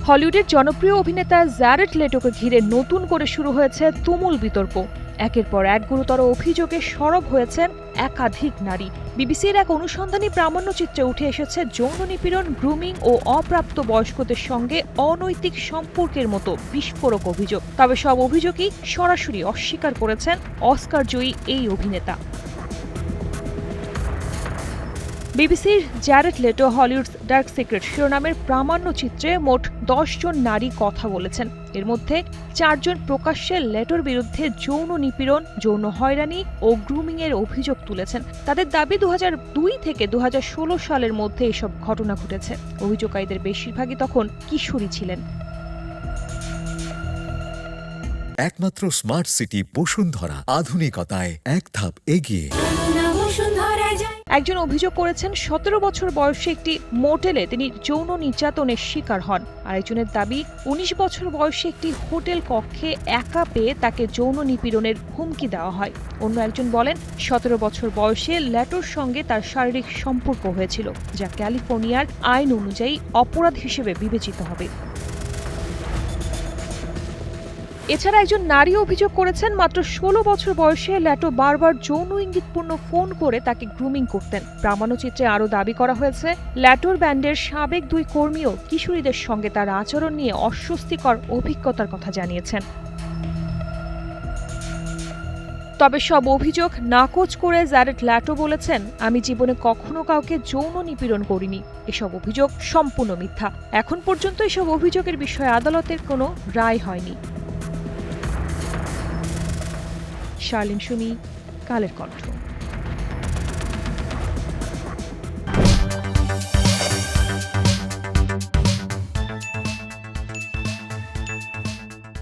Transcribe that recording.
হলিউডের জনপ্রিয় অভিনেতা জ্যারেড লেটোকে ঘিরে নতুন করে শুরু হয়েছে তুমুল বিতর্ক। একের পর এক গুরুতর অভিযোগে সরব হয়েছেন একাধিক নারী। বিবিসির এক অনুসন্ধানী প্রামাণ্যচিত্রে উঠে এসেছে যৌন নিপীড়ন, গ্রুমিং ও অপ্রাপ্ত বয়স্কদের সঙ্গে অনৈতিক সম্পর্কের মতো বিস্ফোরক অভিযোগ। তবে সব অভিযোগই সরাসরি অস্বীকার করেছেন অস্কারজয়ী এই অভিনেতা। বিবিসির জ্যারেড লেটো হলিউডস ডার্ক সিক্রেট শিরোনামের প্রামাণ্যচিত্রে মোট ১০ জন নারী কথা বলেছেন। এর মধ্যে ৪ জন প্রকাশ্যে লেটোর বিরুদ্ধে যৌন নিপীড়ন, যৌন হয়রানি ও গ্রুমিংয়ের অভিযোগ তুলেছেন। তাদের দাবি ২০০২ থেকে ২০১৬ সালের মধ্যে এসব ঘটনা ঘটেছে। অভিযোগকারীদের বেশিরভাগই তখন কিশোরী ছিলেন। একমাত্র স্মার্ট সিটি বসুন্ধরা, আধুনিকতায় এক ধাপ এগিয়ে। একজন অভিযোগ করেছেন ১৭ বছর বয়সে একটি মোটেলে তিনি যৌন নির্যাতনের শিকার হন। আরেকজনের দাবি ১৯ বছর বয়সে একটি হোটেল কক্ষে একা পেয়ে তাকে যৌন নিপীড়নের হুমকি দেওয়া হয়। অন্য একজন বলেন ১৭ বছর বয়সে ল্যাটোর সঙ্গে তার শারীরিক সম্পর্ক হয়েছিল, যা ক্যালিফোর্নিয়ার আইন অনুযায়ী অপরাধ হিসেবে বিবেচিত হবে। এছাড়া একজন নারী অভিযোগ করেছেন মাত্র ১৬ বছর বয়সে ল্যাটো বারবার যৌন ইঙ্গিতপূর্ণ ফোন করে তাকে গ্রুমিং করতেন। প্রামাণ্যচিত্রে আরও দাবি করা হয়েছে ল্যাটোর ব্যান্ডের সাবেক ২ কর্মীও কিশোরীদের সঙ্গে তার আচরণ নিয়ে অস্বস্তিকর অভিজ্ঞতার কথা জানিয়েছেন। তবে সব অভিযোগ নাকচ করে জ্যারেড লেটো বলেছেন, আমি জীবনে কখনো কাউকে যৌন নিপীড়ন করিনি। এসব অভিযোগ সম্পূর্ণ মিথ্যা। এখন পর্যন্ত এসব অভিযোগের বিষয়ে আদালতের কোনো রায় হয়নি। শার্লিন সুমি, কালের কণ্ঠ।